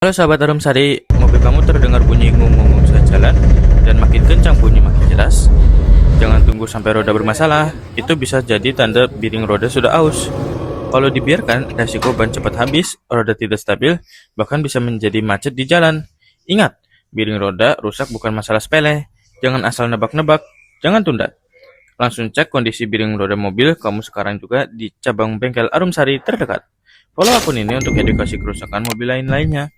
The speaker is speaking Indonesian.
Halo sahabat Arumsari, mobil kamu terdengar bunyi ngung-ngung saat jalan dan makin kencang bunyi makin jelas. Jangan tunggu sampai roda bermasalah, itu bisa jadi tanda biring roda sudah aus. Kalau dibiarkan, resiko ban cepat habis, roda tidak stabil, bahkan bisa menjadi macet di jalan. Ingat, biring roda rusak bukan masalah sepele. Jangan asal nebak-nebak, jangan tunda. Langsung cek kondisi biring roda mobil kamu sekarang juga di cabang bengkel Arumsari terdekat. Follow akun ini untuk edukasi kerusakan mobil lain-lainnya.